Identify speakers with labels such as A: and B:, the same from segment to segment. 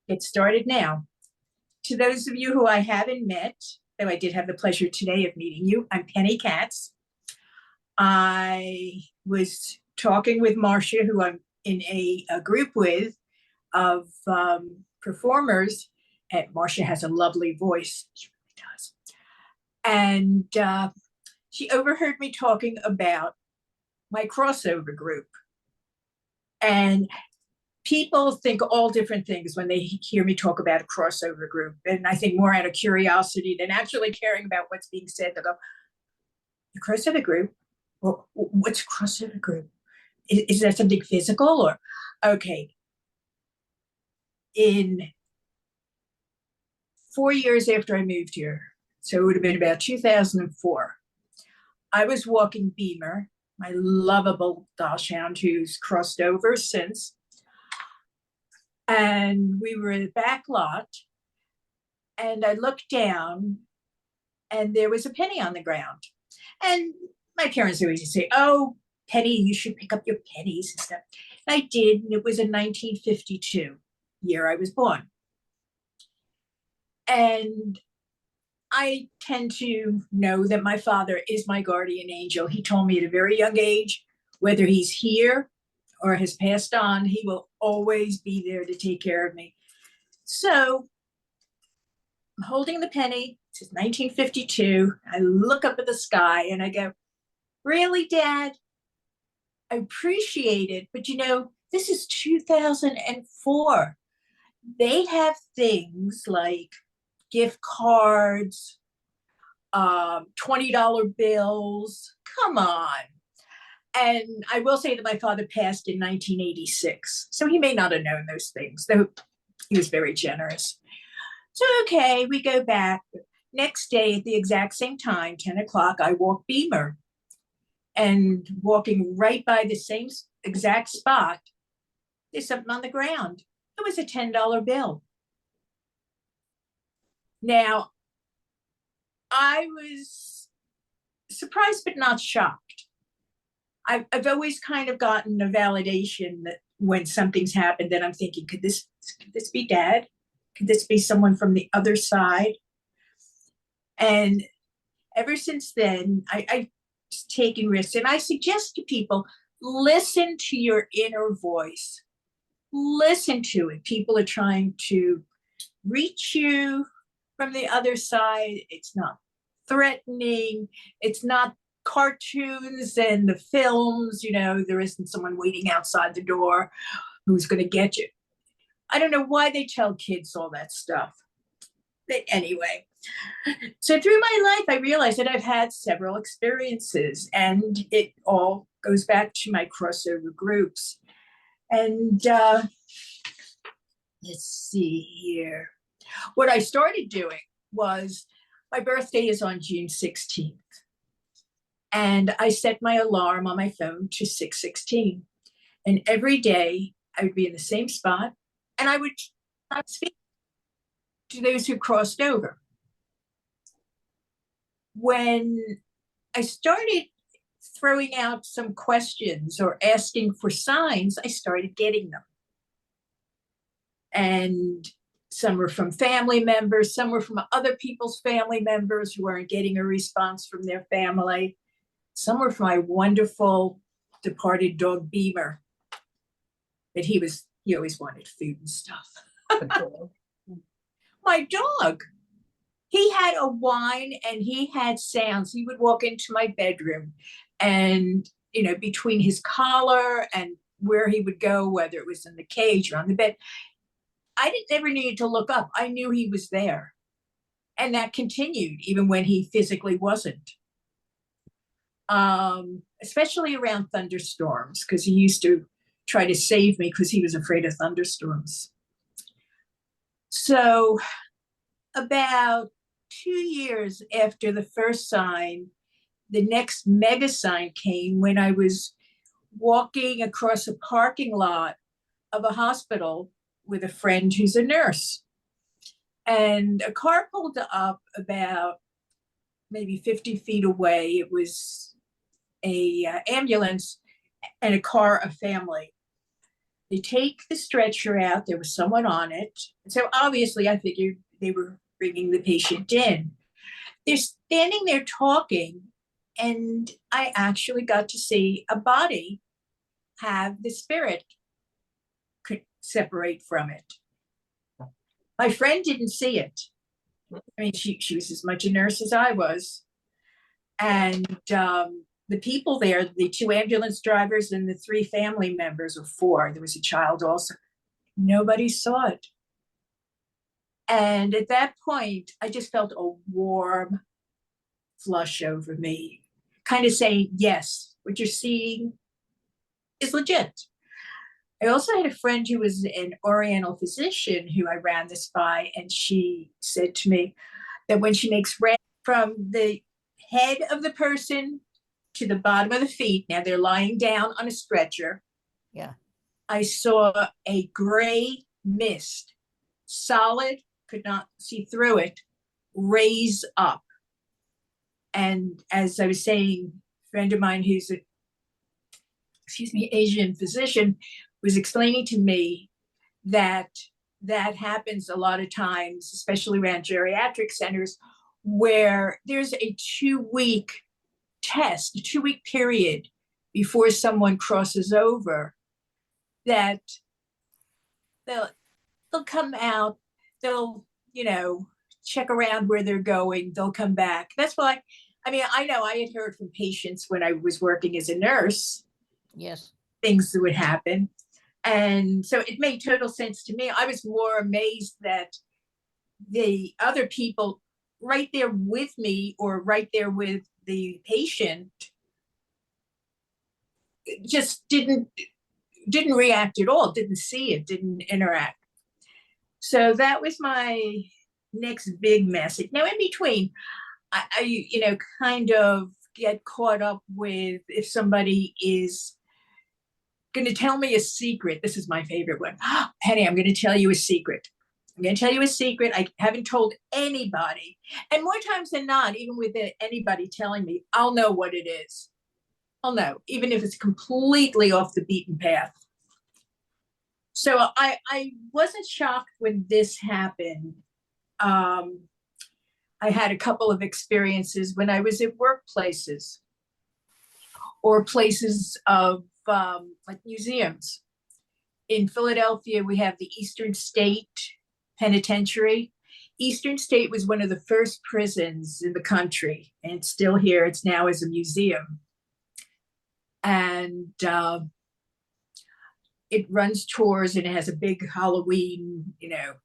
A: Get started now. To those of you who I haven't met, though I did have the pleasure today of meeting you, I'm Penny KATZ. I was talking with Marcia, who I'm in a group with of performers, and Marcia has a lovely voice. She really does. And she overheard me talking about my crossover group. And people think all different things when they hear me talk about a crossover group. And I think more out of curiosity than actually caring about what's being said. They'll go, the crossover group? Well, what's a crossover group? Is that something physical or, okay. In 4 years after I moved here, so it would have been about 2004, I was walking Beamer, my lovable Dachshund who's crossed over since. And we were in the back lot, and I looked down, and there was a penny on the ground. And my parents always used to say, oh, Penny, you should pick up your pennies and stuff. And I did, and it was in 1952, year I was born. And I tend to know that my father is my guardian angel. He told me at a very young age, whether he's here or has passed on, he will always be there to take care of me. So I'm holding the penny. It's 1952. I look up at the sky and I go, really, Dad? I appreciate it, but you know, this is 2004. They have things like gift cards, $20 bills. Come on. And I will say that my father passed in 1986, so he may not have known those things, though he was very generous. So, okay, we go back. Next day at the exact same time, 10 o'clock, I walk Beamer. And walking right by the same exact spot, there's something on the ground. It was a $10 bill. Now, I was surprised but not shocked. I've always kind of gotten a validation that when something's happened, that I'm thinking, could this be Dad? Could this be someone from the other side? And ever since then, I've taken risks. And I suggest to people, listen to your inner voice. Listen to it. People are trying to reach you from the other side. It's not threatening. It's not cartoons and the films, you know, there isn't someone waiting outside the door who's going to get you. I don't know why they tell kids all that stuff. But anyway, so through my life, I realized that I've had several experiences, and it all goes back to my crossover groups. And let's see here. What I started doing was, my birthday is on June 16th. And I set my alarm on my phone to 6:16. And every day I would be in the same spot, and I would speak to those who crossed over. When I started throwing out some questions or asking for signs, I started getting them. And some were from family members, some were from other people's family members who weren't getting a response from their family. Some were from my wonderful departed dog Beamer, but he always wanted food and stuff. My dog, he had a whine and he had sounds. He would walk into my bedroom, and you know, between his collar and where he would go, whether it was in the cage or on the bed, I never needed to look up. I knew he was there. And that continued even when he physically wasn't. Especially around thunderstorms, because he used to try to save me because he was afraid of thunderstorms. So about 2 years after the first sign, the next mega sign came when I was walking across a parking lot of a hospital with a friend who's a nurse. And a car pulled up about maybe 50 feet away. It was a ambulance and a car of family. They take the stretcher out. There was someone on it. So obviously, I figured they were bringing the patient in. They're standing there talking, and I actually got to see a body have the spirit could separate from it. My friend didn't see it. I mean, she was as much a nurse as I was. And the people there, the two ambulance drivers and the three family members, or four, there was a child also, nobody saw it. And at that point, I just felt a warm flush over me, kind of saying, yes, what you're seeing is legit. I also had a friend who was an Oriental physician who I ran this by, and she said to me that when she makes red from the head of the person to the bottom of the feet, now they're lying down on a stretcher.
B: Yeah.
A: I saw a gray mist, solid, could not see through it, raise up. And as I was saying, a friend of mine who's a, Asian physician was explaining to me that that happens a lot of times, especially around geriatric centers, where there's a 2-week test, a 2-week period before someone crosses over, that they'll come out, they'll, check around where they're going, they'll come back. That's why, I mean, I know I had heard from patients when I was working as a nurse,
B: yes,
A: things that would happen. And so it made total sense to me. I was more amazed that the other people right there with me or right there with the patient just didn't react at all, didn't see it, didn't interact. So that was my next big message. Now, in between, I kind of get caught up with if somebody is going to tell me a secret. This is my favorite one. Penny, I'm going to tell you a secret. I'm going to tell you a secret. I haven't told anybody. And more times than not, even with anybody telling me, I'll know what it is. I'll know, even if it's completely off the beaten path. So I wasn't shocked when this happened. I had a couple of experiences when I was at workplaces or places of like museums. In Philadelphia, we have the Eastern State Penitentiary. Eastern State was one of the first prisons in the country, and it's still here. It's now as a museum. And it runs tours and it has a big Halloween,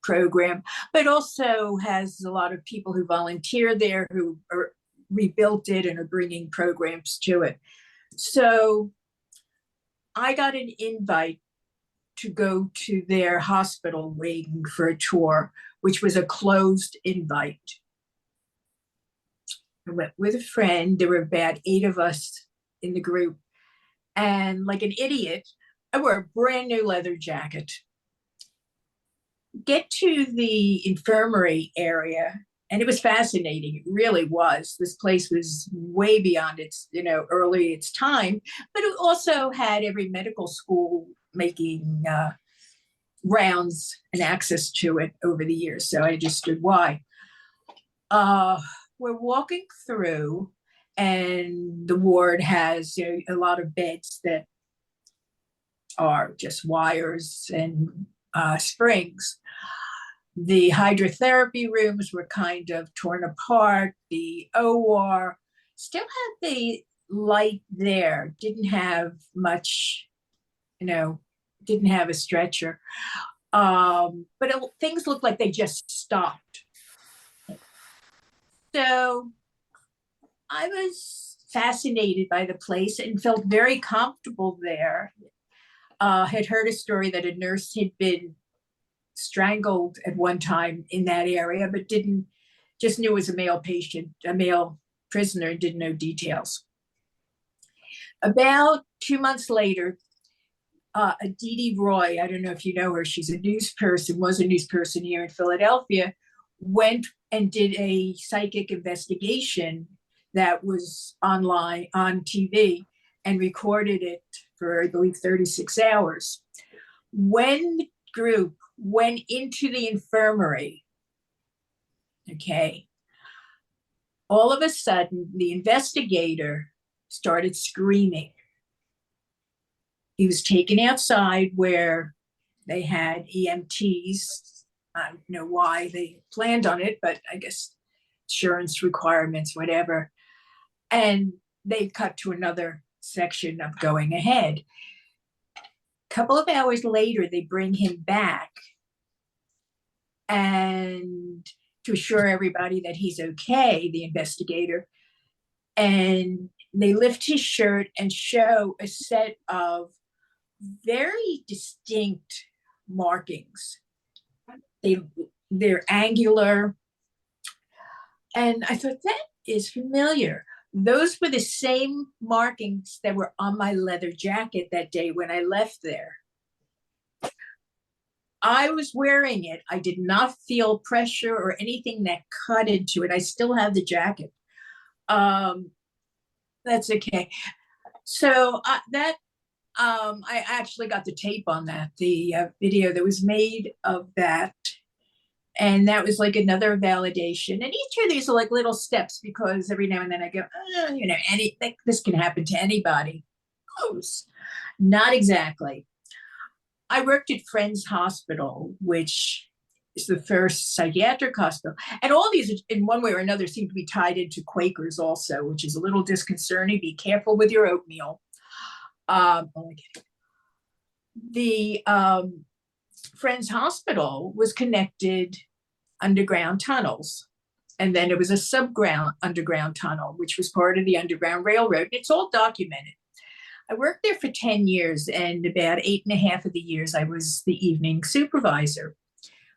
A: program, but also has a lot of people who volunteer there who rebuilt it and are bringing programs to it. So I got an invite to go to their hospital wing for a tour, which was a closed invite. I went with a friend. There were about 8 of us in the group. And like an idiot, I wore a brand new leather jacket. Get to the infirmary area, and it was fascinating. It really was. This place was way beyond its, early its time, but it also had every medical school making rounds and access to it over the years. So I understood why. We're walking through, and the ward has a lot of beds that are just wires and springs. The hydrotherapy rooms were kind of torn apart. The OR still had the light there, didn't have much, didn't have a stretcher. But things looked like they just stopped. So I was fascinated by the place and felt very comfortable there. Had heard a story that a nurse had been strangled at one time in that area, but just knew it was a male patient, a male prisoner, and didn't know details. About 2 months later, Aditi Roy, I don't know if you know her, she's a news person, was a news person here in Philadelphia, went and did a psychic investigation that was online on TV and recorded it for, I believe, 36 hours. When the group went into the infirmary, okay, all of a sudden the investigator started screaming. He was taken outside where they had EMTs. I don't know why they planned on it, but I guess insurance requirements, whatever. And they cut to another section of going ahead. A couple of hours later, they bring him back and to assure everybody that he's okay, the investigator. And they lift his shirt and show a set of very distinct markings. They're angular. And I thought, that is familiar. Those were the same markings that were on my leather jacket that day when I left there. I was wearing it. I did not feel pressure or anything that cut into it. I still have the jacket. That's okay. So I actually got the tape on that, the video that was made of that. And that was like another validation. And each of these are like little steps, because every now and then I go, this can happen to anybody. Close. Not exactly. I worked at Friends Hospital, which is the first psychiatric hospital. And all these, in one way or another, seem to be tied into Quakers also, which is a little disconcerting. Be careful with your oatmeal. The Friends Hospital was connected underground tunnels. And then it was a subground underground tunnel, which was part of the Underground Railroad. It's all documented. I worked there for 10 years, and about 8.5 of the years I was the evening supervisor,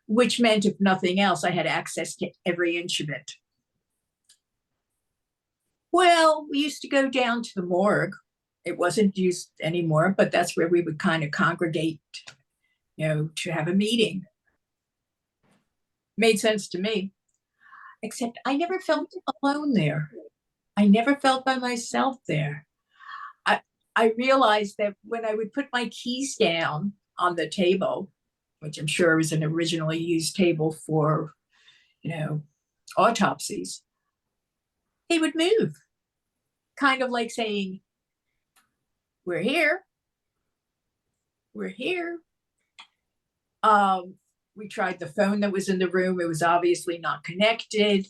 A: which meant, if nothing else, I had access to every inch of it. Well, we used to go down to the morgue. It wasn't used anymore, but that's where we would kind of congregate, to have a meeting. Made sense to me, except I never felt alone there. I never felt by myself there. I realized that when I would put my keys down on the table, which I'm sure was an originally used table for, autopsies, they would move, kind of like saying, we're here. We're here. We tried the phone that was in the room. It was obviously not connected.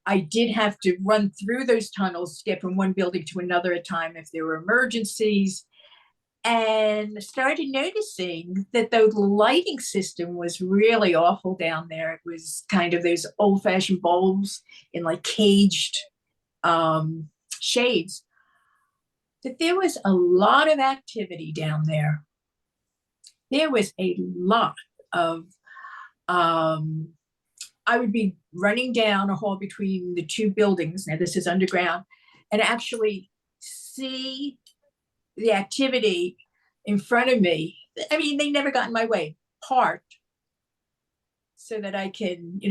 A: I did have to run through those tunnels to get from one building to another at a time if there were emergencies, and started noticing that the lighting system was really awful down there. It was kind of those old-fashioned bulbs in like caged shades. That there was a lot of activity down there. There was a lot of I would be running down a hall between the two buildings. Now, this is underground, and actually see the activity in front of me. I mean, they never got in my way, parked so that I can,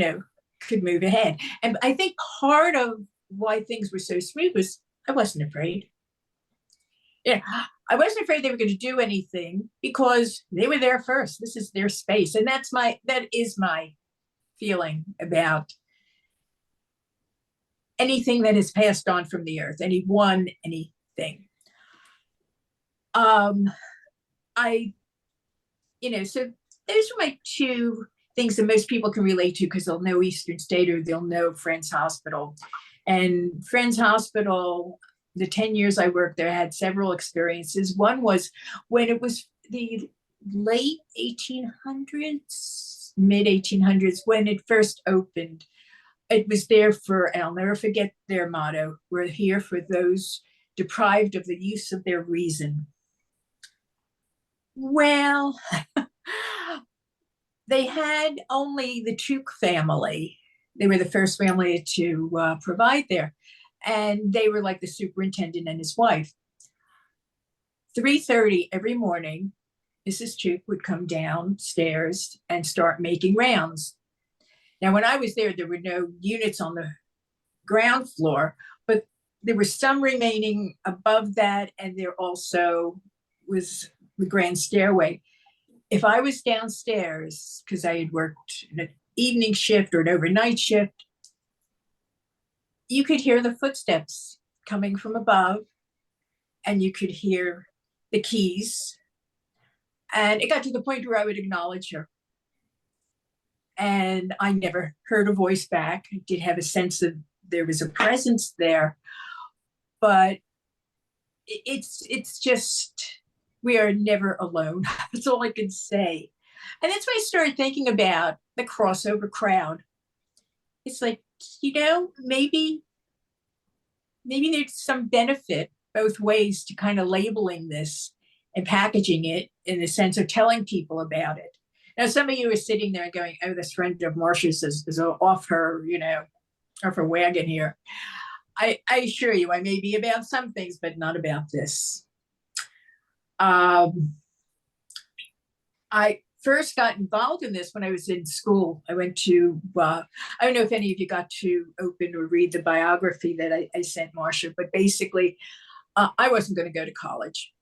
A: could move ahead. And I think part of why things were so smooth was I wasn't afraid. I wasn't afraid they were going to do anything because they were there first. This is their space. And that is my feeling about anything that has passed on from the earth, anything. So those are my two things that most people can relate to, because they'll know Eastern State or they'll know Friends Hospital. And Friends Hospital, the 10 years I worked there, I had several experiences. One was when it was the late 1800s, mid 1800s, when it first opened. It was there for, I'll never forget their motto, we're here for those deprived of the use of their reason. Well, they had only the Tuke family. They were the first family to provide there. And they were like the superintendent and his wife. 3:30 every morning, Mrs. Tuke would come downstairs and start making rounds. Now, when I was there were no units on the ground floor, but there were some remaining above that, and there also was the grand stairway. if I was downstairs, because I had worked an evening shift or an overnight shift, you could hear the footsteps coming from above, and you could hear the keys. And it got to the point where I would acknowledge her. And I never heard a voice back. I did have a sense of there was a presence there, but it's just, we are never alone. That's all I can say. And that's when I started thinking about the crossover crowd. It's like, maybe there's some benefit both ways to kind of labeling this and packaging it in the sense of telling people about it. Now, some of you are sitting there going, oh, this friend of Marcia's is off her, off her wagon here. I assure you, I may be about some things, but not about this. I first got involved in this when I was in school. I went to, I don't know if any of you got to open or read the biography that I sent Marcia, but basically, I wasn't going to go to college.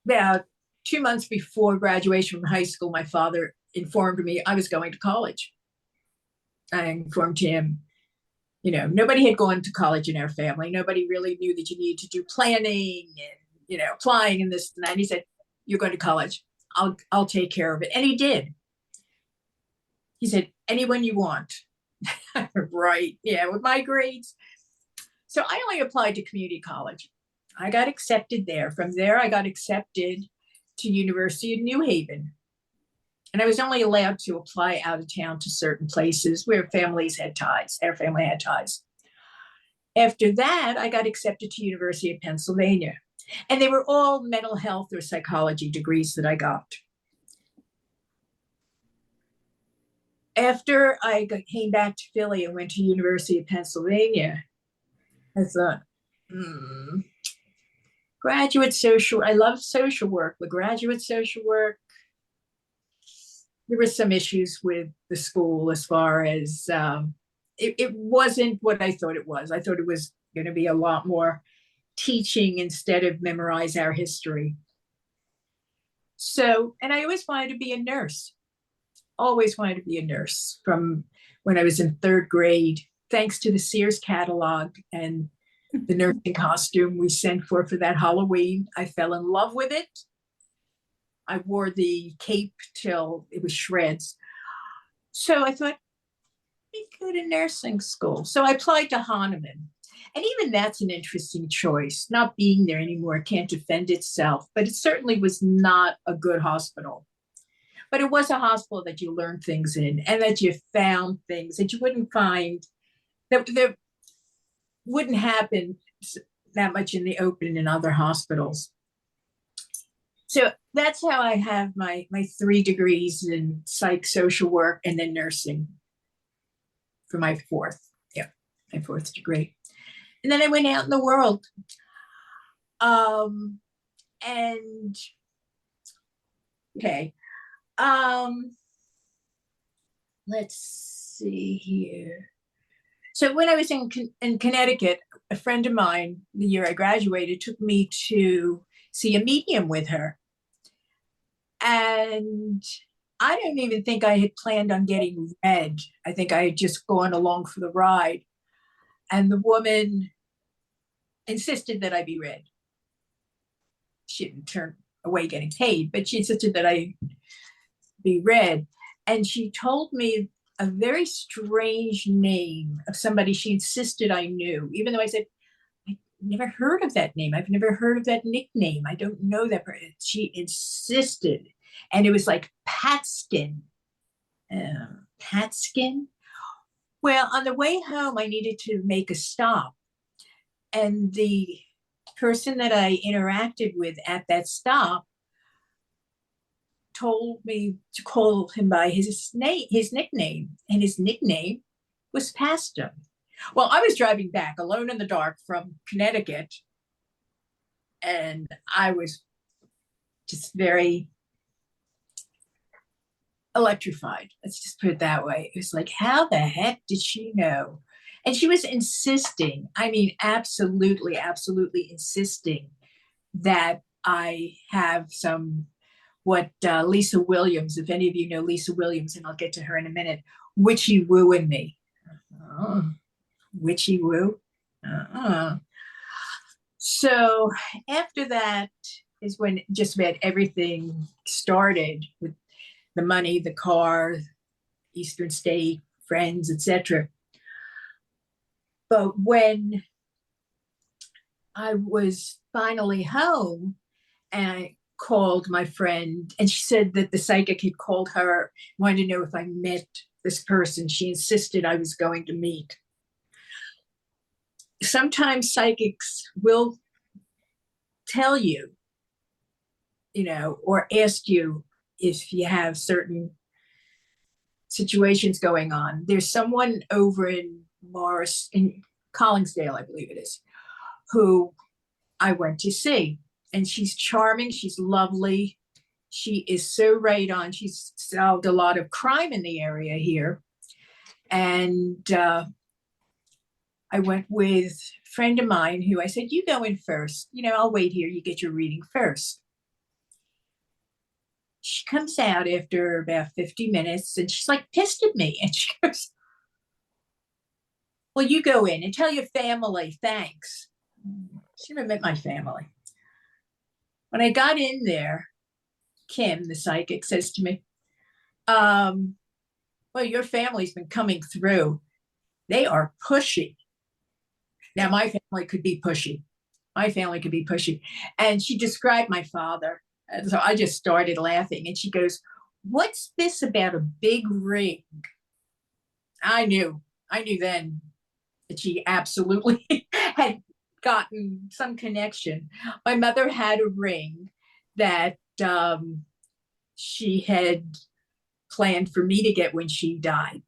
A: About 2 months before graduation from high school, my father informed me I was going to college. I informed him, nobody had gone to college in our family. Nobody really knew that you needed to do planning and, applying and this and that. And he said, you're going to college. I'll take care of it. And he did. He said, anyone you want. Right. Yeah, with my grades. So I only applied to community college. I got accepted there. From there, I got accepted to University of New Haven. And I was only allowed to apply out of town to certain places where families had ties. Our family had ties. After that, I got accepted to University of Pennsylvania. And they were all mental health or psychology degrees that I got. After I came back to Philly and went to University of Pennsylvania, I thought, graduate social, I love social work, but graduate social work, there were some issues with the school as far as it wasn't what I thought it was. I thought it was going to be a lot more teaching instead of memorize our history. So, and I always wanted to be a nurse. Always wanted to be a nurse from when I was in 3rd grade, thanks to the Sears catalog and the nursing costume we sent for that Halloween. I fell in love with it. I wore the cape till it was shreds. So I thought, let me go to nursing school. So I applied to Hahnemann. And even that's an interesting choice. Not being there anymore can't defend itself, but it certainly was not a good hospital. But it was a hospital that you learned things in and that you found things that you wouldn't find, that wouldn't happen that much in the open in other hospitals. So that's how I have my 3 degrees in psych, social work, and then nursing for my 4th. Yeah, my 4th degree. And then I went out in the world. And okay. Let's see here. So when I was in Connecticut, a friend of mine, the year I graduated, took me to see a medium with her. And I don't even think I had planned on getting read. I think I had just gone along for the ride. And the woman insisted that I be read. She didn't turn away getting paid, but she insisted that I be read. And she told me a very strange name of somebody she insisted I knew, even though I said, I never heard of that name. I've never heard of that nickname. I don't know that person. She insisted. And it was like Patskin. Patskin? Well, on the way home, I needed to make a stop. And the person that I interacted with at that stop told me to call him by his nickname, and his nickname was Pastor. Well, I was driving back alone in the dark from Connecticut, and I was just very electrified. Let's just put it that way. It was like, how the heck did she know? And she was insisting, I mean, absolutely insisting that I have some what Lisa Williams, if any of you know Lisa Williams, and I'll get to her in a minute, witchy woo in me. Witchy woo. So after that is when just about everything started with the money, the car, Eastern State, friends, etc. But when I was finally home and I called my friend, and she said that the psychic had called her, wanted to know if I met this person she insisted I was going to meet. Sometimes psychics will tell you, or ask you if you have certain situations going on. There's someone over in Collingsdale, I believe it is, who I went to see. And she's charming, she's lovely. She is so right on. She's solved a lot of crime in the area here. And I went with a friend of mine who I said, you go in first. I'll wait here. You get your reading first. She comes out after about 50 minutes and she's like pissed at me. And she goes, well, you go in and tell your family, thanks. She never met my family. When I got in there, Kim, the psychic, says to me, well, your family's been coming through. They are pushy. Now, my family could be pushy. And she described my father. And so I just started laughing. And she goes, what's this about a big ring? I knew then that she absolutely had gotten some connection. My mother had a ring that she had planned for me to get when she died.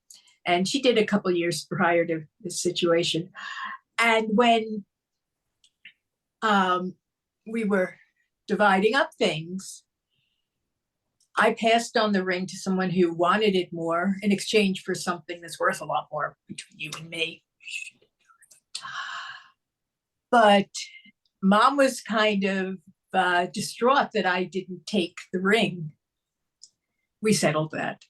A: And she did a couple years prior to this situation. And when we were dividing up things, I passed on the ring to someone who wanted it more in exchange for something that's worth a lot more between you and me. But Mom was kind of distraught that I didn't take the ring. We settled that.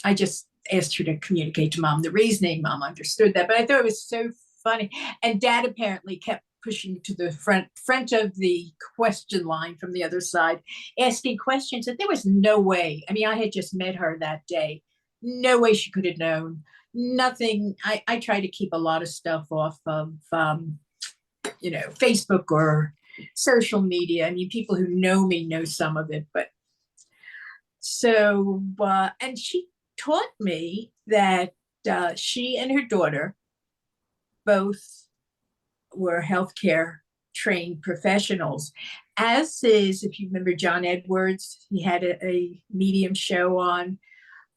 A: I just asked her to communicate to Mom the reasoning. Mom understood that, but I thought it was so funny. And Dad apparently kept pushing to the front of the question line from the other side, asking questions that there was no way. I mean, I had just met her that day. No way she could have known. Nothing. I try to keep a lot of stuff off of, Facebook or social media. I mean, people who know me know some of it, but so, and she taught me that she and her daughter both were healthcare trained professionals, as is, if you remember John Edwards, he had a medium show on,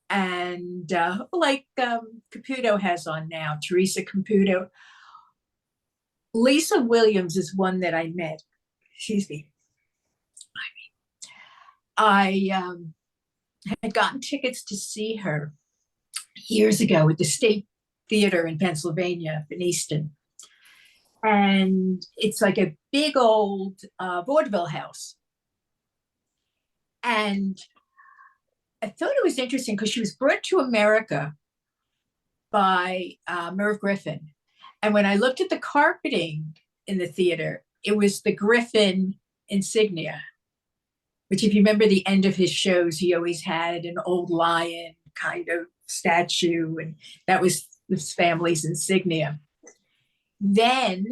A: and like Caputo has on now, Teresa Caputo. Lisa Williams is one that I met. Excuse me. I had gotten tickets to see her years ago at the State Theater in Pennsylvania, in Easton. And it's like a big old vaudeville house. And I thought it was interesting because she was brought to America by Merv Griffin. And when I looked at the carpeting in the theater, it was the Griffin insignia, which if you remember the end of his shows, he always had an old lion kind of statue, and that was his family's insignia. Then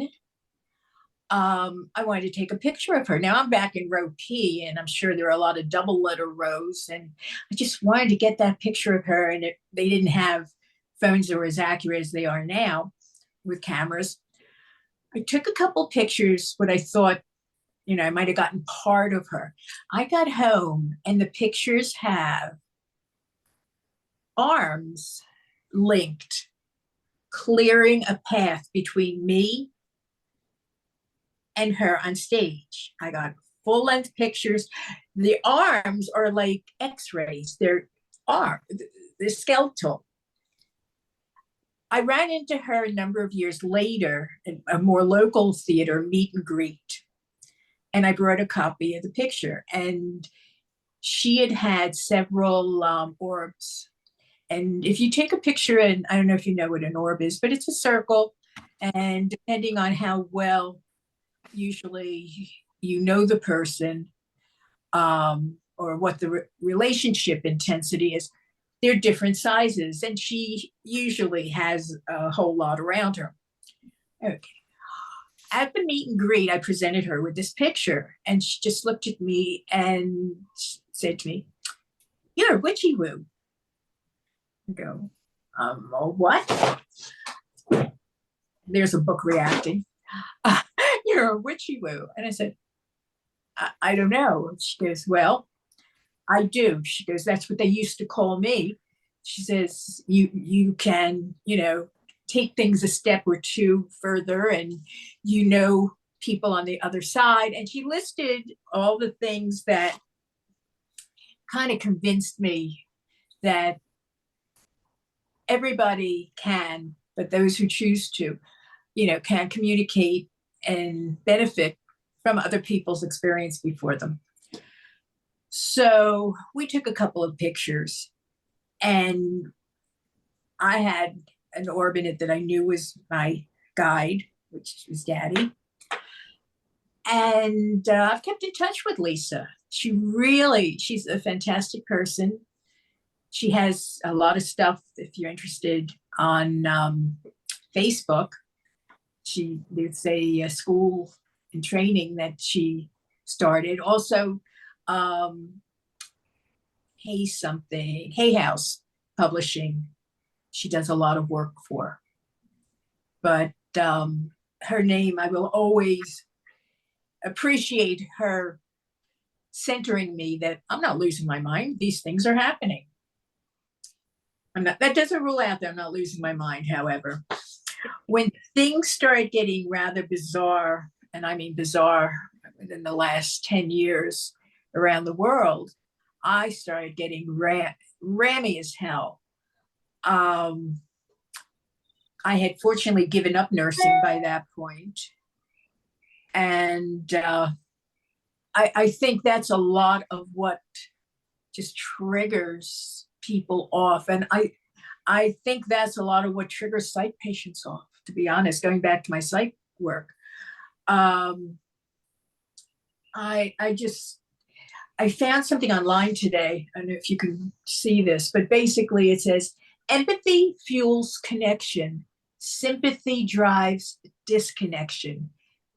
A: I wanted to take a picture of her. Now I'm back in row P, and I'm sure there are a lot of double letter rows, and I just wanted to get that picture of her, and they didn't have phones that were as accurate as they are now with cameras. I took a couple pictures, what I thought, I might have gotten part of her. I got home and the pictures have arms linked, clearing a path between me and her on stage. I got full length pictures. The arms are like x-rays. They're skeletal. I ran into her a number of years later at a more local theater, meet and greet. and I brought a copy of the picture. And she had had several orbs. And if you take a picture, and I don't know if you know what an orb is, but it's a circle. And depending on how well, usually you know the person, or what the relationship intensity is, they're different sizes. And she usually has a whole lot around her. Okay. At the meet and greet, I presented her with this picture, and she just looked at me and said to me, "You're a witchy woo." I go, oh, what? There's a book reacting. You're a witchy woo. And I said, I don't know. She goes, well, I do. She goes, that's what they used to call me. She says, you can, take things a step or two further, and people on the other side. And she listed all the things that kind of convinced me that everybody can, but those who choose to, can communicate and benefit from other people's experience before them. So we took a couple of pictures, and I had an orb in it that I knew was my guide, which was Daddy. And I've kept in touch with Lisa. She's a fantastic person. She has a lot of stuff, if you're interested, on Facebook. There's a school and training that she started. Also, Hay House Publishing, she does a lot of work for. But her name, I will always appreciate her centering me that I'm not losing my mind. These things are happening. That doesn't rule out that I'm not losing my mind, however. When things started getting rather bizarre, and I mean bizarre within the last 10 years around the world, I started getting rammy as hell. I had fortunately given up nursing by that point. And I think that's a lot of what just triggers people off. And I think that's a lot of what triggers psych patients off, to be honest, going back to my psych work. I found something online today. I don't know if you can see this, but basically it says, empathy fuels connection. Sympathy drives disconnection.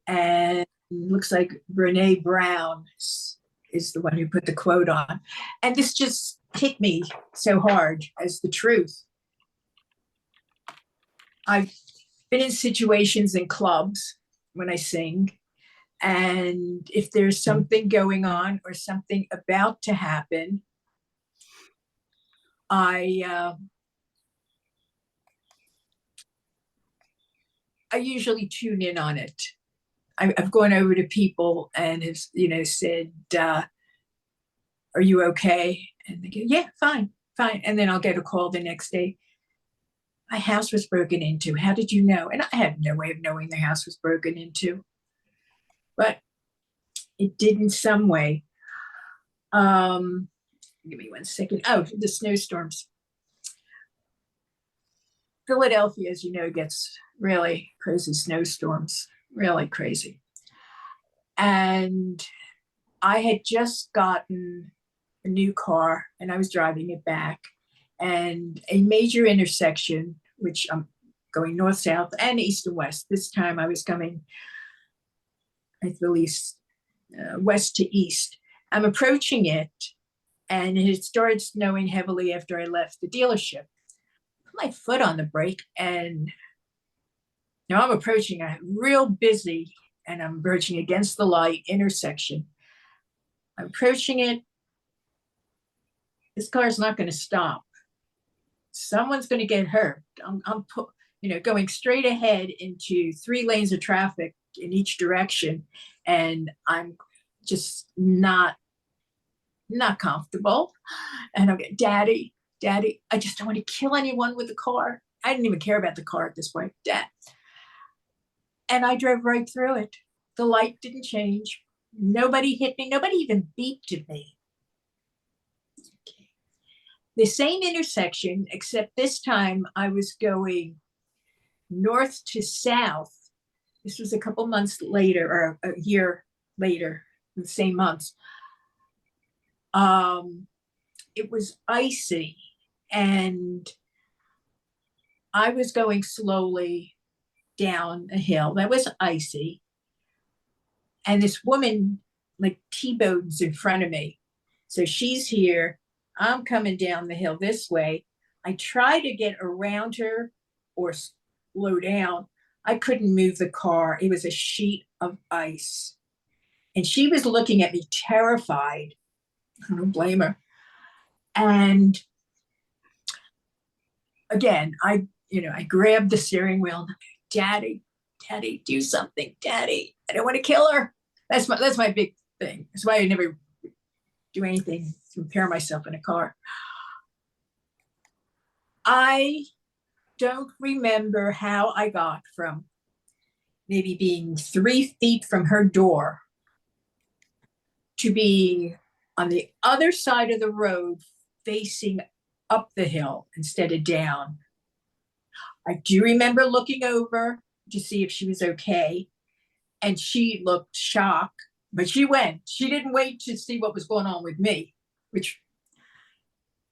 A: And looks like Brene Brown is the one who put the quote on. And this just hit me so hard as the truth. I've been in situations in clubs when I sing, and if there's something going on or something about to happen, I usually tune in on it. I've gone over to people and have, said, are you okay? And they go, yeah, fine. And then I'll get a call the next day. My house was broken into. How did you know? And I had no way of knowing the house was broken into, but it did in some way. Give me 1 second. Oh, the snowstorms. Philadelphia, as you know, gets really crazy snowstorms, really crazy. And I had just gotten a new car and I was driving it back, and a major intersection, which I'm going north, south, and east and west. This time I was coming, I believe, west to east. I'm approaching it, and it started snowing heavily after I left the dealership. Put my foot on the brake, and now I'm approaching a real busy, and I'm approaching against the light intersection. I'm approaching it. This car's not going to stop. Someone's going to get hurt. I'm going straight ahead into 3 lanes of traffic in each direction, and I'm just not comfortable. And I'm like, Daddy, I just don't want to kill anyone with the car. I didn't even care about the car at this point, Dad. And I drove right through it. The light didn't change. Nobody hit me. Nobody even beeped at me. The same intersection, except this time I was going north to south. This was a couple months later, or a year later, the same months. It was icy, and I was going slowly down a hill that was icy, and this woman like T-bones in front of me. So she's here. I'm coming down the hill this way. I try to get around her or slow down. I couldn't move the car. It was a sheet of ice. And she was looking at me terrified. I don't blame her. And again, I grabbed the steering wheel and I'm like, Daddy, do something, Daddy. I don't want to kill her. That's my big thing. That's why I never do anything to impair myself in a car. I don't remember how I got from maybe being 3 feet from her door to being on the other side of the road facing up the hill instead of down. I do remember looking over to see if she was okay, and she looked shocked, but she went. She didn't wait to see what was going on with me,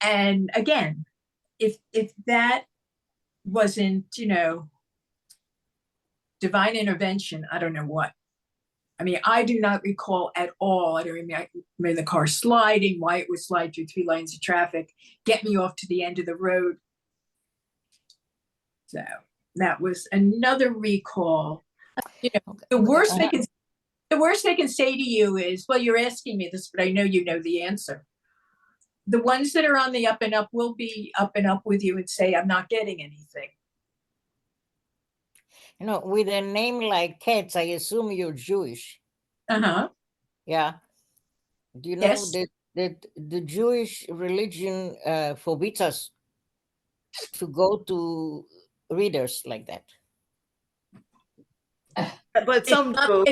A: and again, if that wasn't, divine intervention, I don't know what. I mean, I do not recall at all. I don't remember the car sliding, why it would slide through 3 lanes of traffic, get me off to the end of the road. So that was another recall. The worst they can say to you is, well, you're asking me this, but I know you know the answer. The ones that are on the up and up will be up and up with you and say, I'm not getting anything.
B: With a name like KATZ, I assume you're Jewish.
A: Uh-huh.
B: Yeah. Do you know
A: Yes.
B: that the Jewish religion forbids us to go to readers like that?
C: But some do.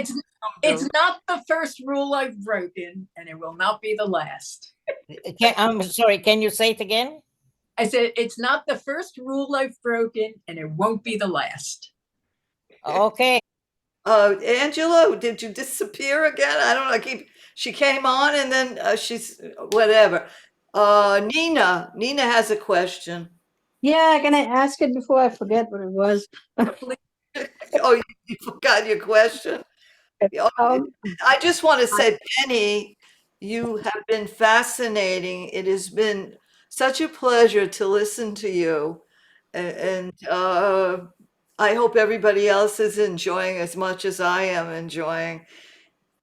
A: It's not the first rule I've broken, and it will not be the last.
B: I'm sorry, can you say it again?
A: I said, it's not the first rule I've broken, and it won't be the last.
B: Okay.
C: Angela, did you disappear again? I don't know. She came on and then she's whatever. Nina has a question.
D: Yeah, can I ask it before I forget what it was?
C: Oh, you forgot your question? I just want to say, Penny, you have been fascinating. It has been such a pleasure to listen to you. And I hope everybody else is enjoying as much as I am enjoying.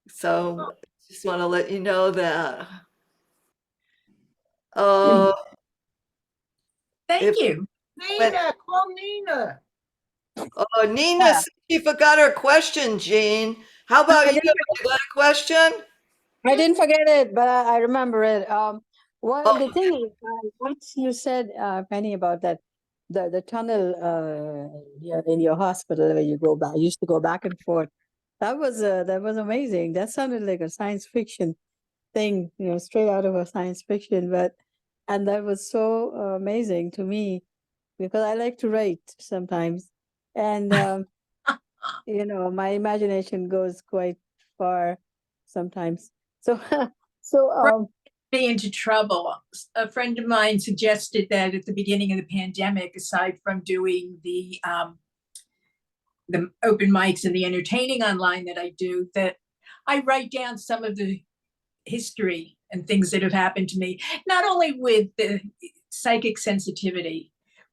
C: So just want to let you know that.
A: Thank you.
E: Nina, call Nina.
C: Nina said she forgot her question, Jean. How about you? You got a question?
D: I didn't forget it, but I remember it.
C: Oh.
D: The thing is, what you said, Penny, about that the tunnel in your hospital where you used to go back and forth. That was amazing. That sounded like a science fiction thing, straight out of a science fiction. And that was so amazing to me because I like to write sometimes, and my imagination goes quite far sometimes. So
A: be into trouble. A friend of mine suggested that at the beginning of the pandemic, aside from doing the open mics and the entertaining online that I do, that I write down some of the history and things that have happened to me, not only with the psychic sensitivity,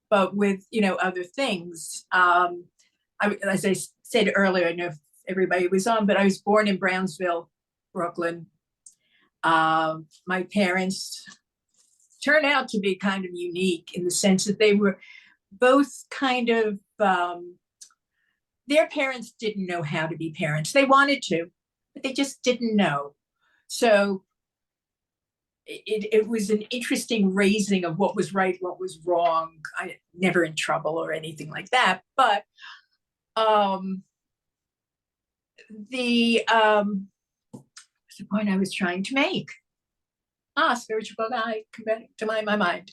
A: but with, other things. As I said earlier, I know if everybody was on, but I was born in Brownsville, Brooklyn. My parents turned out to be kind of unique in the sense that they were both kind of, their parents didn't know how to be parents. They wanted to, but they just didn't know. So it was an interesting raising of what was right, what was wrong. I never in trouble or anything like that. But the point I was trying to make. Spiritual guy, come back to my mind.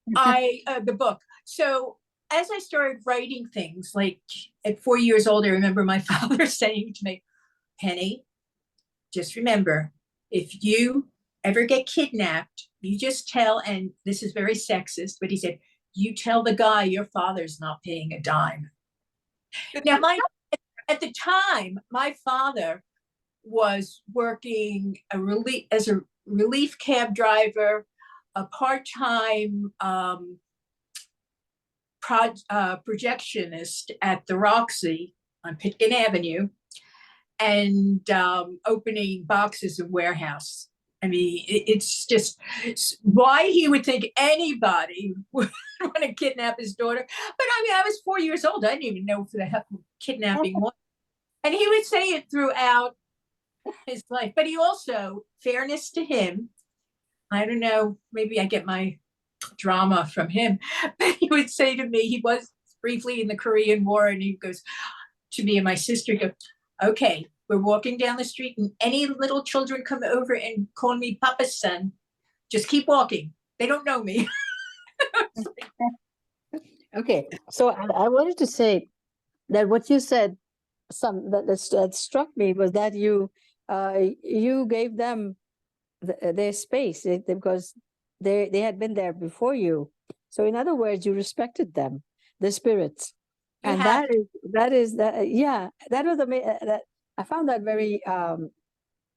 A: The book. So as I started writing things, like at 4 years old, I remember my father saying to me, Penny, just remember, if you ever get kidnapped, you just tell, and this is very sexist, but he said, you tell the guy your father's not paying a dime. Now, at the time, my father was working as a relief cab driver, a part-time projectionist at the Roxy on Pitkin Avenue, and opening boxes of warehouse. I mean, it's just why he would think anybody would want to kidnap his daughter. But I mean, I was 4 years old. I didn't even know for the heck kidnapping was. And he would say it throughout his life. But he also, fairness to him, I don't know, maybe I get my drama from him, but he would say to me, he was briefly in the Korean War, and he goes to me and my sister, go, okay, we're walking down the street and any little children come over and call me Papa's son, just keep walking. They don't know me.
D: Okay, so I wanted to say that what you said, that struck me was that you gave them their space because they had been there before you. So in other words, you respected them, the spirits, and that was that I found that very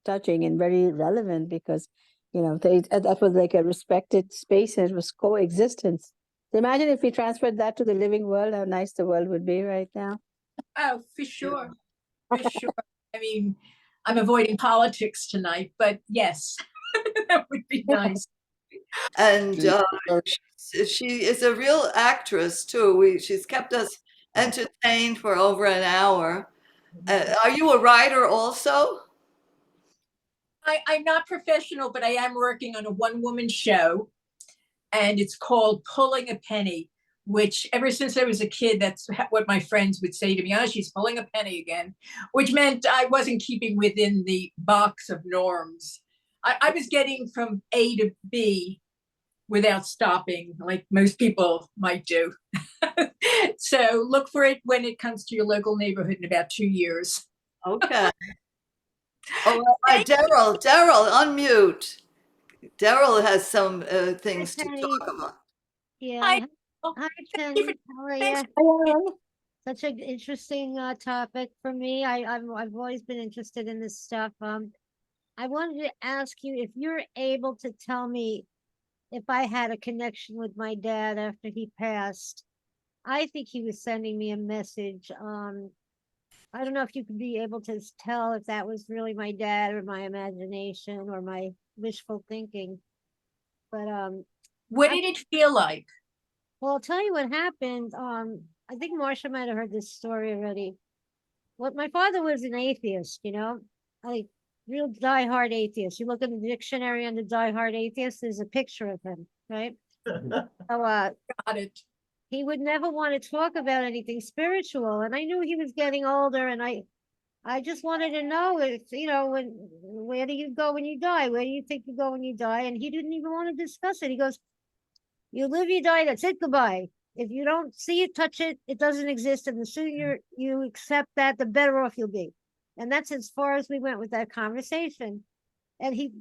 D: touching and very relevant, because that was like a respected space and it was coexistence. Imagine if we transferred that to the living world, how nice the world would be right now.
A: Oh, for sure. For sure. I mean, I'm avoiding politics tonight, but yes, that would be nice.
C: And she is a real actress too. She's kept us entertained for over an hour. Are you a writer also?
A: I'm not professional, but I am working on a one-woman show, and it's called Pulling a Penny, which ever since I was a kid, that's what my friends would say to me. Oh, she's pulling a penny again, which meant I wasn't keeping within the box of norms. I was getting from A to B without stopping, like most people might do. So look for it when it comes to your local neighborhood in about 2 years.
C: Okay. Oh, Daryl, unmute. Daryl has some things to
F: Penny.
C: talk about.
F: Yeah.
A: Hi.
F: Hi, Penny. How are you?
D: Hello.
F: Such an interesting topic for me. I've always been interested in this stuff. I wanted to ask you if you're able to tell me if I had a connection with my dad after he passed. I think he was sending me a message. I don't know if you could be able to tell if that was really my dad or my imagination or my wishful thinking. But
A: What did it feel like?
F: well, I'll tell you what happened. I think Marcia might have heard this story already. What my father was an atheist, like real diehard atheist. You look in the dictionary on the diehard atheist, there's a picture of him, right? So
A: Got it.
F: he would never want to talk about anything spiritual. And I knew he was getting older, and I just wanted to know if, where do you go when you die? Where do you think you go when you die? And he didn't even want to discuss it. He goes, you live, you die, that's it, goodbye. If you don't see it, touch it, it doesn't exist. And the sooner you accept that, the better off you'll be. And that's as far as we went with that conversation. And he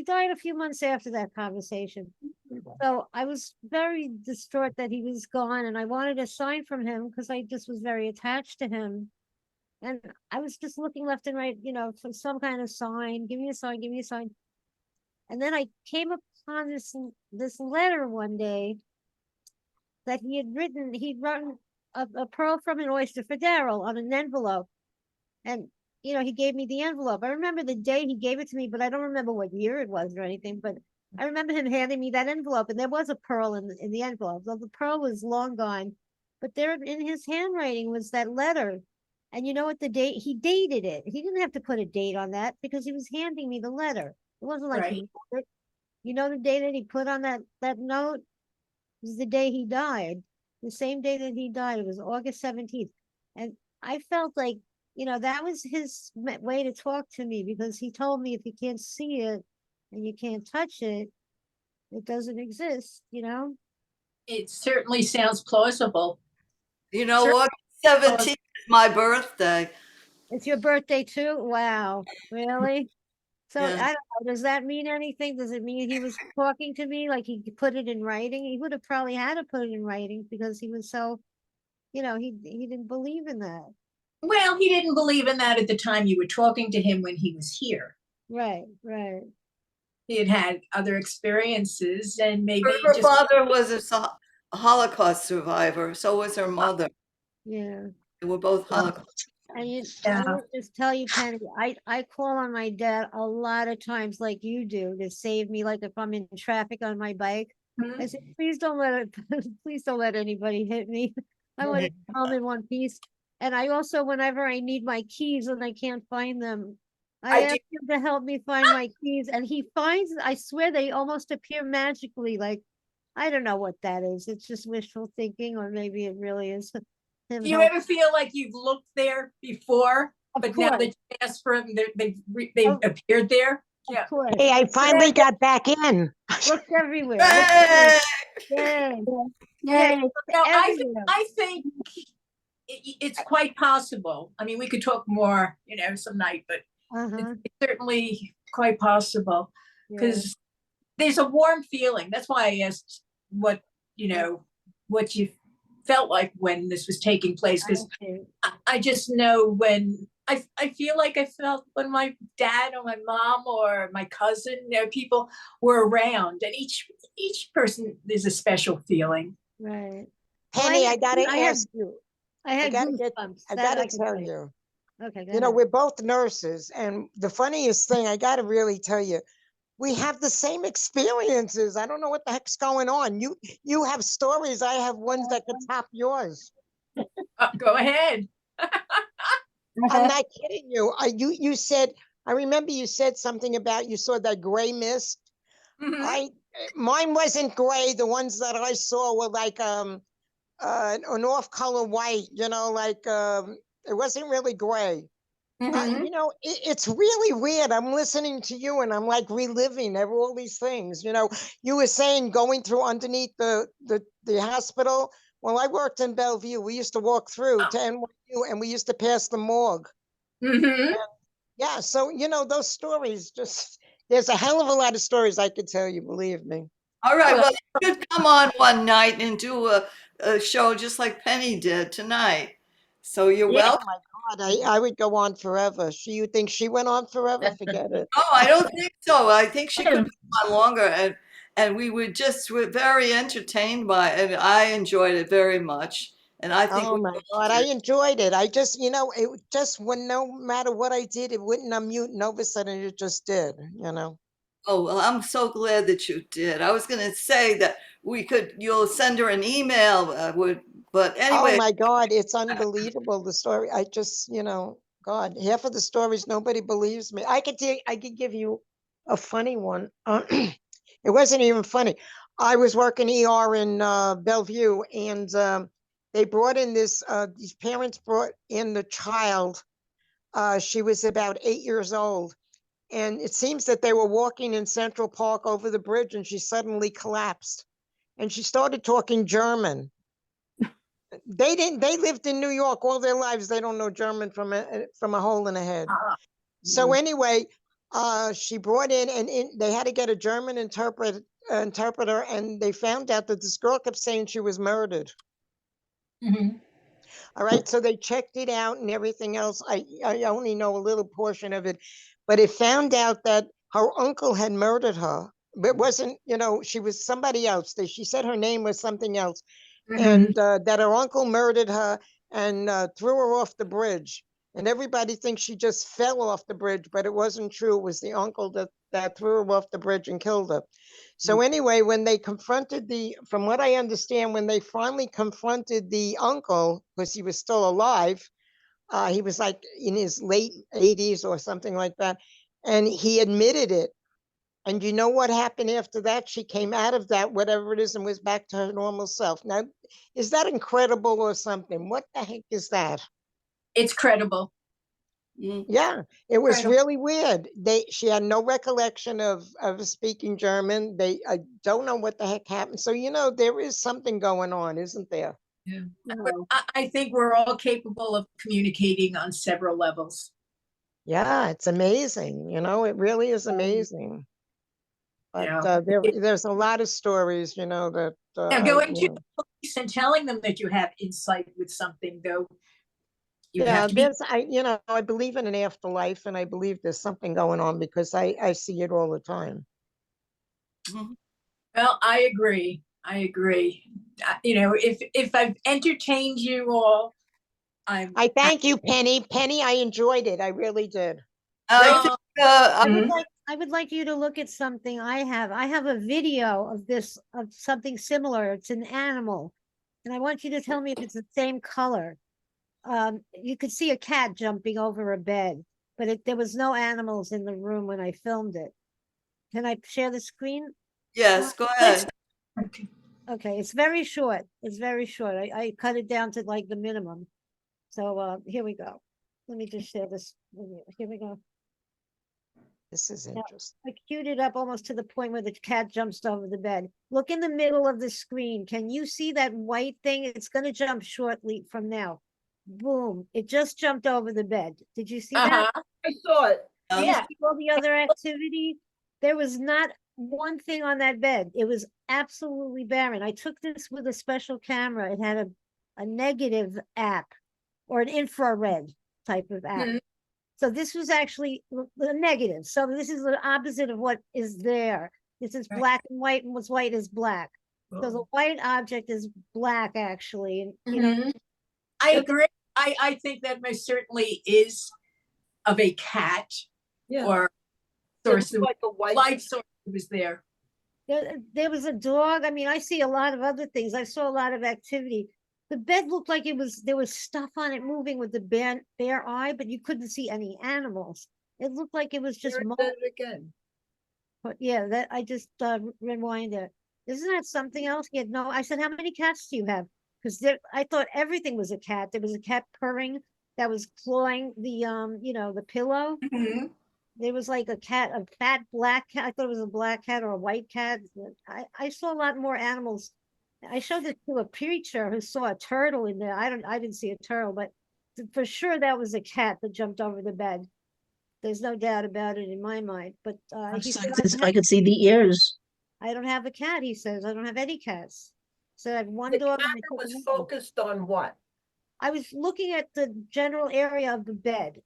F: died a few months after that conversation. So I was very distraught that he was gone, and I wanted a sign from him because I just was very attached to him. And I was just looking left and right, for some kind of sign. Give me a sign, give me a sign. And then I came upon this letter one day that he'd written a pearl from an oyster for Daryl on an envelope. And, he gave me the envelope. I remember the day he gave it to me, but I don't remember what year it was or anything. But I remember him handing me that envelope, and there was a pearl in the envelope. Though the pearl was long gone, but there in his handwriting was that letter. And you know what, the date, he dated it. He didn't have to put a date on that because he was handing me the letter. It wasn't like he wrote it. You know, the day that he put on that note was the day he died. The same day that he died, it was August 17th. And I felt like, that was his way to talk to me, because he told me if you can't see it and you can't touch it, it doesn't exist,
A: It certainly sounds plausible.
C: You know
A: Sure.
C: what? 17th is my birthday.
F: It's your birthday too? Wow. Really? So I
C: Yeah.
F: don't know, does that mean anything? Does it mean he was talking to me like he put it in writing? He would have probably had to put it in writing because he was so, he didn't believe in that.
A: Well, he didn't believe in that at the time you were talking to him when he was here.
F: Right, right.
A: He had had other experiences and maybe
C: Her
A: just,
C: father was a Holocaust survivor. So was her mother.
F: Yeah.
C: They were both Holocaust.
F: And I
A: yeah.
F: will just tell you, Penny, I call on my dad a lot of times like you do to save me, like if I'm in traffic on my bike. I say, please don't let it, please don't let anybody hit me. I want to be home in one piece. And I also, whenever I need my keys and I can't find them, I
A: I do.
F: ask him to help me find my keys, and he finds, I swear they almost appear magically. Like, I don't know what that is. It's just wishful thinking, or maybe it really is him
A: Do you
F: helping.
A: ever feel like you've looked there before,
F: Of
A: but now that
F: course.
A: you ask for them, they've
F: Of-
A: appeared there?
F: Of
A: Yeah.
F: course.
E: Hey, I finally got back in.
F: Looked everywhere.
C: Hey!
F: Yeah.
A: Yeah.
F: Yeah.
A: No,
F: Everywhere.
A: I think it's quite possible. I mean, we could talk more, some night, but
F: Uh-huh.
A: it's certainly quite possible
F: Yeah.
A: because there's a warm feeling. That's why I asked what you felt like when this was taking place, because
F: Okay.
A: I just know when I feel like I felt when my dad or my mom or my cousin, people were around, and each person, there's a special feeling.
F: Right.
E: Penny, I gotta
F: I had
E: ask,
F: I had goosebumps.
E: I
F: That
E: gotta
F: I can
E: tell
F: tell you.
E: you,
F: Okay, go
E: you know,
F: ahead.
E: we're both nurses, and the funniest thing, I gotta really tell you, we have the same experiences. I don't know what the heck's going on. You have stories, I have ones that could top yours.
A: Go ahead.
E: I'm not kidding you. You said, I remember you said something about you saw that gray mist.
A: Mhm.
E: Mine wasn't gray. The ones that I saw were like an off color white, it wasn't really gray.
A: Mhm.
E: It's really weird. I'm listening to you and I'm like reliving all these things. You were saying going through underneath the hospital. Well, I worked in Bellevue. We used to walk through to NYU and we used to pass the morgue.
A: Mhm.
E: Yeah, so those stories there's a hell of a lot of stories I could tell you, believe me.
C: All right.
A: Well,
C: Well, you should come on one night and do a show just like Penny did tonight. So you're
A: yeah.
C: welcome.
E: Oh my God, I would go on forever. You think she went on forever? Forget it.
C: No, I don't think so. I think she could go on longer, and we were very entertained by it. And I enjoyed it very much, and I think
E: Oh
C: we
E: my
C: all
E: God, I
C: did.
E: enjoyed it. I just, it just when no matter what I did, it wouldn't unmute, and all of a sudden it just did.
C: Oh, well, I'm so glad that you did. I was going to say that you'll send her an email, but
E: Oh
C: anyway,
E: my God, it's unbelievable the story. I just, God, half of the stories nobody believes me. I could give you a funny one. It wasn't even funny. I was working ER in Bellevue, and they brought in these parents brought in the child. She was about 8 years old. And it seems that they were walking in Central Park over the bridge, and she suddenly collapsed. And she started talking German. They lived in New York all their lives. They don't know German from a hole in the head. So anyway, she brought in, they had to get a German interpreter, and they found out that this girl kept saying she was murdered.
A: Mhm.
E: All right, so they checked it out and everything else. I only know a little portion of it, but it found out that her uncle had murdered her. But it wasn't, she was somebody else. She said her name was something else, and that her uncle murdered her and threw her off the bridge. And everybody thinks she just fell off the bridge, but it wasn't true. It was the uncle that threw her off the bridge and killed her. So anyway, when they confronted from what I understand, when they finally confronted the uncle, because he was still alive, he was like in his late 80s or something like that, and he admitted it. And you know what happened after that? She came out of that, whatever it is, and was back to her normal self. Now, is that incredible or something? What the heck is that?
A: It's credible.
C: Mm.
E: Yeah, it was
A: Incredible.
E: really weird. She had no recollection of speaking German. I don't know what the heck happened. So, there is something going on, isn't there?
A: Yeah.
D: Wow.
A: I think we're all capable of communicating on several levels.
E: Yeah, it's amazing. It really is amazing. But
A: Yeah.
E: there's a lot of stories, that
A: Now, going to the police and telling them that you have insight with something, though, you
E: yeah,
A: have to be.
E: I believe in an afterlife, and I believe there's something going on because I see it all the time.
C: Mhm.
A: Well, I agree. I agree. If I've entertained you all, I'm.
E: I thank you, Penny. Penny, I enjoyed it. I really did.
C: I
A: Well,
C: think,
F: I would like you to look at something I have. I have a video of this, of something similar. It's an animal. And I want you to tell me if it's the same color. You could see a cat jumping over a bed, but there was no animals in the room when I filmed it. Can I share the screen?
C: yes, go
A: let's.
C: ahead.
F: Okay, it's very short. It's very short. I cut it down to like the minimum. So here we go. Let me just share this with you. Here we go.
E: This is
F: Yeah.
E: interesting.
F: I queued it up almost to the point where the cat jumps over the bed. Look in the middle of the screen. Can you see that white thing? It's going to jump shortly from now. Boom. It just jumped over the bed. Did you see that?
A: Uh-huh.
G: I saw it.
F: Did you
A: Yeah.
F: see all the other activity? There was not one thing on that bed. It was absolutely barren. I took this with a special camera. It had a negative app or an infrared type of app.
A: Mhm.
F: So this was actually the negative. So this is the opposite of what is there. This is
A: Right.
F: black and white, and what's white is black. So the white object is black, actually. And
A: Mhm. I agree. I think that most certainly is of a cat
G: Yeah.
A: or
G: It
A: source
G: looked
A: of
G: like a white.
A: light source was there.
F: there was a dog. I mean, I see a lot of other things. I saw a lot of activity. The bed looked like there was stuff on it moving with the bare eye, but you couldn't see any animals. It looked like it was just
G: There it is again.
F: But yeah, that I just rewind it. Isn't that something else? Yeah, no, I said, how many cats do you have? Because I thought everything was a cat. There was a cat purring that was clawing the pillow.
A: Mhm.
F: There was like a fat black cat. I thought it was a black cat or a white cat. I saw a lot more animals. I showed this to a preacher who saw a turtle in there. I didn't see a turtle, but for sure that was a cat that jumped over the bed. There's no doubt about it in my mind. But he said,
H: I could see the ears.
F: I don't have a cat, he says. I don't have any cats. So I have one
G: The
F: dog. And I
G: camera was
F: took another.
G: focused on what?
F: I was looking at the general area of the bed.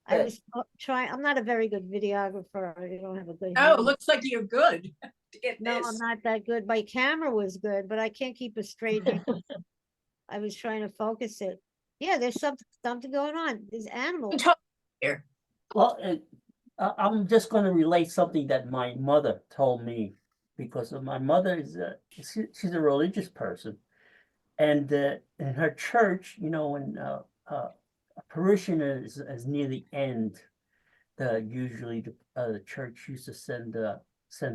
F: I
G: Bed.
F: was trying. I'm not a very good videographer. I don't have a good
A: Oh,
F: hand.
A: it looks like you're good to get
F: No,
A: this.
F: I'm not that good. My camera was good, but I can't keep a straight hand. I was trying to focus it. Yeah, there's something going on. There's animals.
A: Talk here.
H: Well, I'm just going to relate something that my mother told me because my mother she's a religious person, and in her church, when a parishioner is near the end, usually the church used to send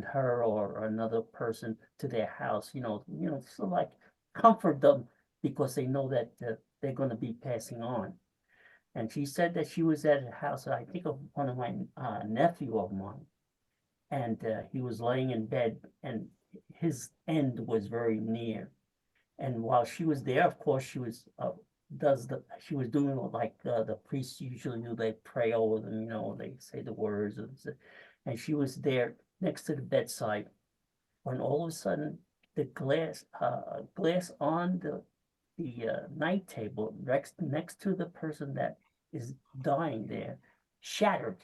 H: her or another person to their house, so like comfort them because they know that they're going to be passing on. And she said that she was at a house, I think, of one of my nephew of mine, and he was laying in bed, and his end was very near. And while she was there, of course, she was doing what, like the priests usually do. They pray over them, they say the words, and she was there next to the bedside when all of a sudden the glass on the night table next to the person that is dying there shattered.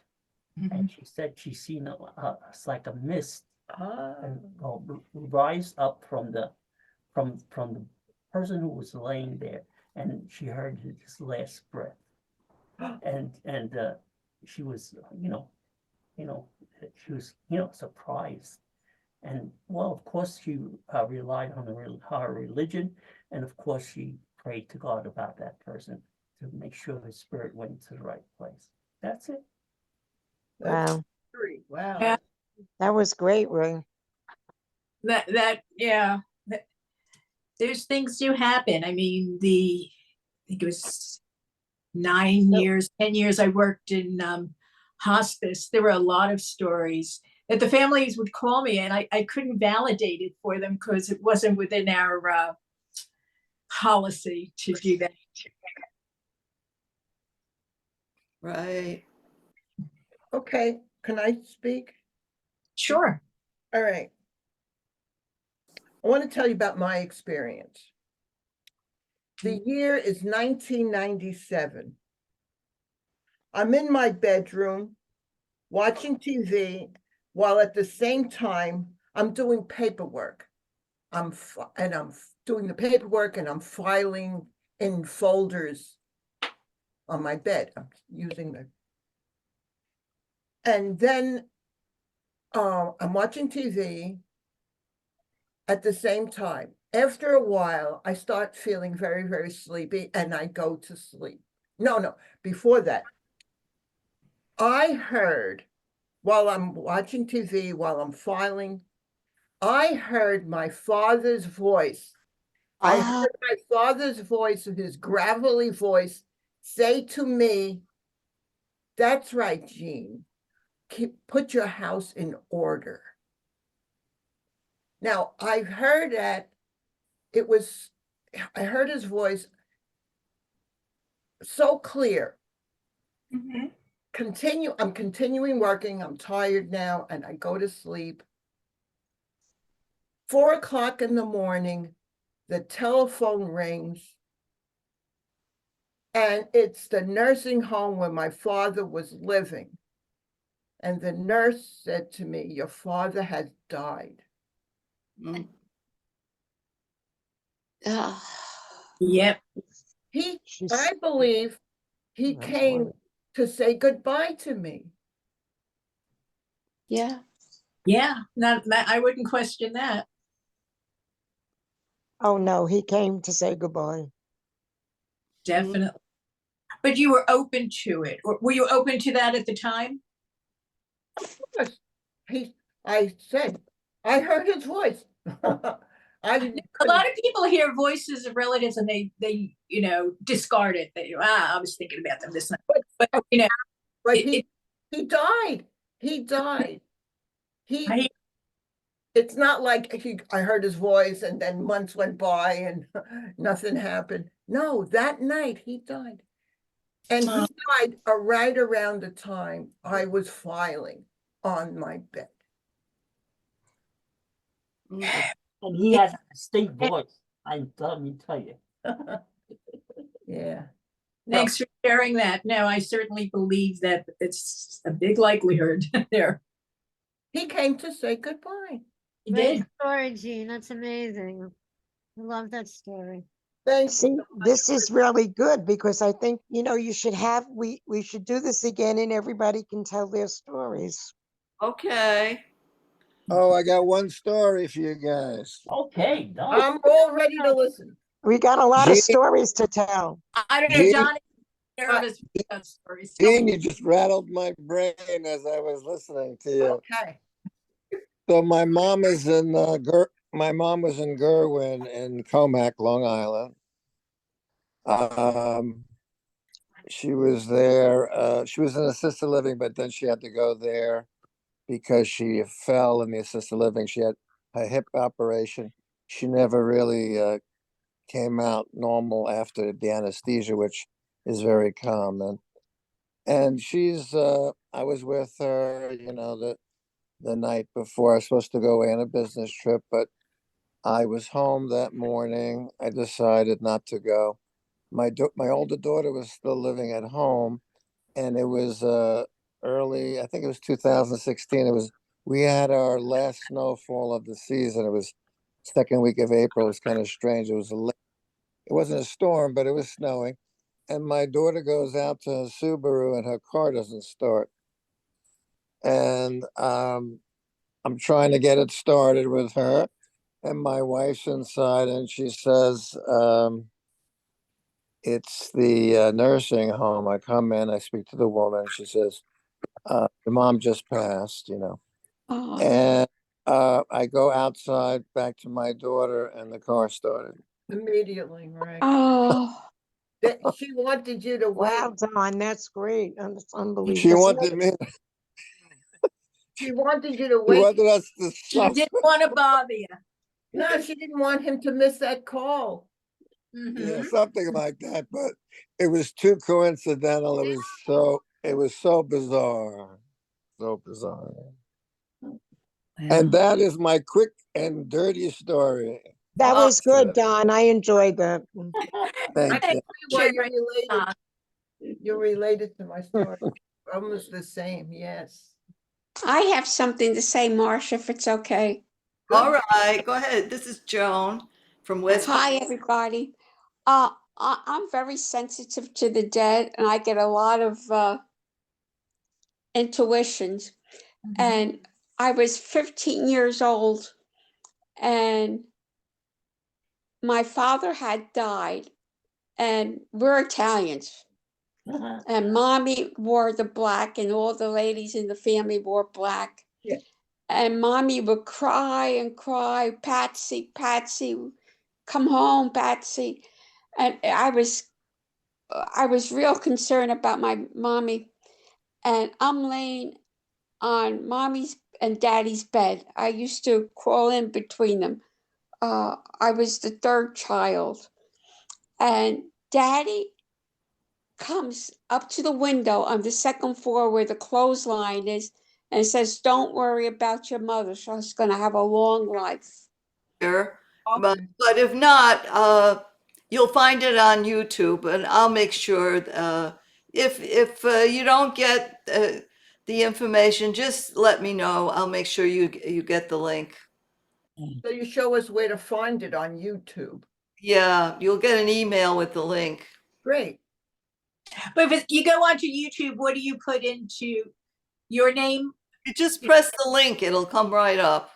H: And she said she's seen it's like a mist and rise up from the person who was laying there, and she heard his last breath, and she was she was surprised. And well, of course, she relied on her religion, and of course, she prayed to God about that person to make sure his spirit went to the right place. That's it.
E: Wow.
G: Wow.
A: Yeah.
E: That was great, Ray.
A: Yeah. There's things do happen. I mean, I think it was 9
G: So-
A: years, 10 years I worked in hospice, there were a lot of stories that the families would call me and I couldn't validate it for them because it wasn't within our policy to do that.
C: Right.
G: Okay, can I speak?
A: Sure.
G: All right. I want to tell you about my experience. The year is 1997. I'm in my bedroom watching TV while at the same time I'm doing paperwork. I'm doing the paperwork and I'm filing in folders on my bed. I'm using the, and then I'm watching TV at the same time. After a while, I start feeling very, very sleepy and I go to sleep. No, before that, I heard while I'm watching TV, while I'm filing, I heard my father's voice. I heard my father's voice, his gravelly voice, say to me, "That's right, Jean. Put your house in order." Now, I heard that I heard his voice so clear.
A: Mhm.
G: I'm continuing working. I'm tired now, and I go to sleep. 4 o'clock in the morning, the telephone rings, and it's the nursing home where my father was living. And the nurse said to me, "Your father has died."
C: Mm.
A: Yep.
G: I believe he
E: That's
G: came
E: horrible.
G: to say goodbye to me.
E: Yeah.
A: Yeah. I wouldn't question that.
E: Oh, no, he came to say goodbye.
A: Definitely. But you were open to it. Were you open to that at the time?
G: Of course, I said, I heard his voice. I
A: A lot of people hear voices of relatives and they discard it. I was thinking about them this night. But
G: but
A: it-
G: he died. He died.
A: I
G: It's not like I heard his voice and then months went by and nothing happened. No, that night he died. And he died right around the time I was filing on my bed.
H: And he has a distinct voice. Let me tell you.
G: Yeah.
A: Thanks for sharing that. No, I certainly believe that it's a big likelihood there.
G: He came to say goodbye.
A: He
F: Great
A: did.
F: story, Jean. That's amazing. I love that story.
G: Thanks.
E: See, this is really good because I think, you should we should do this again and everybody can tell their stories.
C: Okay.
I: Oh, I got one story for you guys.
H: Okay, done.
G: I'm all ready to listen.
E: We got a lot of
I: Jean-
E: stories to tell.
A: I don't know,
I: Jean-
A: John is nervous about stories.
I: Jean, you just rattled my brain as I was listening to you.
G: Okay.
I: So my mom is in my mom was in Gerwin in Comac, Long Island. She was there. She was in assisted living, but then she had to go there because she fell in the assisted living. She had a hip operation. She never really came out normal after the anesthesia, which is very common. And I was with her, the night before. I was supposed to go away on a business trip, but I was home that morning. I decided not to go. My older daughter was still living at home, and it was early. I think it was 2016. We had our last snowfall of the season. It was second week of April. It was kind of strange. It wasn't a storm, but it was snowing. And my daughter goes out to a Subaru, and her car doesn't start. And I'm trying to get it started with her, and my wife's inside, and she says, "It's the nursing home." I come in, I speak to the woman. She says, "The mom just passed," and I go outside back to my daughter, and the car started.
G: Immediately, right? That she wanted you to wait.
E: Wow, Don, that's great. That's
I: She
E: unbelievable.
I: wanted me,
G: She wanted you to
I: she
G: wait.
I: wanted us to
A: She
I: suffer.
A: didn't want to bother you.
G: No, she didn't want him to miss that call.
I: Yeah,
A: Mhm.
I: something like that, but it was too coincidental. It was so bizarre. So bizarre. And that is my quick and dirty story.
E: That was good,
I: today.
E: Don. I enjoyed that.
I: Thank
A: I
I: you.
G: Well,
A: Sharing,
G: you're related to my story. Almost the same, yes.
J: I have something to say, Marcia, if it's okay.
C: All right, go ahead. This is Joan from West.
J: Hi, everybody. I'm very sensitive to the dead, and I get a lot of intuitions. And I was 15 years old, and my father had died, and we're Italians. And mommy wore the black, and all the ladies in the family wore black.
G: Yeah.
J: And mommy would cry and cry, Patsy, Patsy, come home, Patsy. And I was real concerned about my mommy. And I'm laying on mommy's and daddy's bed. I used to crawl in between them. I was the third child. And daddy comes up to the window on the second floor where the clothesline is and says, "Don't worry about your mother. She's going to have a long life."
C: Here, but if not, you'll find it on YouTube, and I'll make sure. If you don't get the information, just let me know. I'll make sure you get the link.
G: So you show us where to find it on YouTube.
C: Yeah, you'll get an email with the link.
G: Great.
A: But if you go onto YouTube, what do you put into your name?
C: You just press the link; it'll come right up.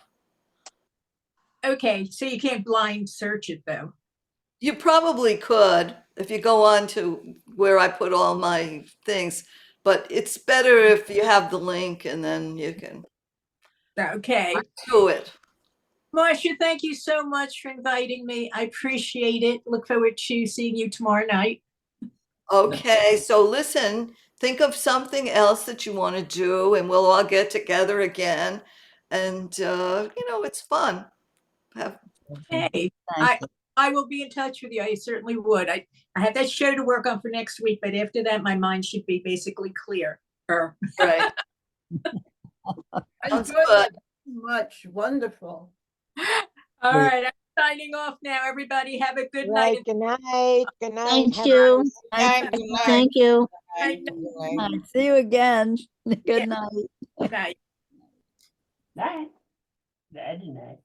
A: Okay, so you can't blind search it though.
C: You probably could if you go on to where I put all my things, but it's better if you have the link and then you can
A: Okay.
C: do it.
A: Marcia, thank you so much for inviting me. I appreciate it. Look forward to seeing you tomorrow night.
C: Okay, so listen, think of something else that you want to do, and we'll all get together again. And it's fun.
A: Hey,
B: Thank
A: I will be in touch with you. I certainly would. I have that show to work on for next week, but after that, my mind should be basically clear.
C: Right.
G: I
C: Sounds
G: enjoyed
C: good.
G: it much. Wonderful.
A: All right, I'm signing off now. Everybody have a good
E: Right.
A: night.
E: Good night. Good night.
K: Thank
E: Have a
K: you.
E: nice-
K: Thank you.
A: Night.
K: See you again.
A: Yeah.
K: Good night.
A: Good night.
H: Night. Night. Night.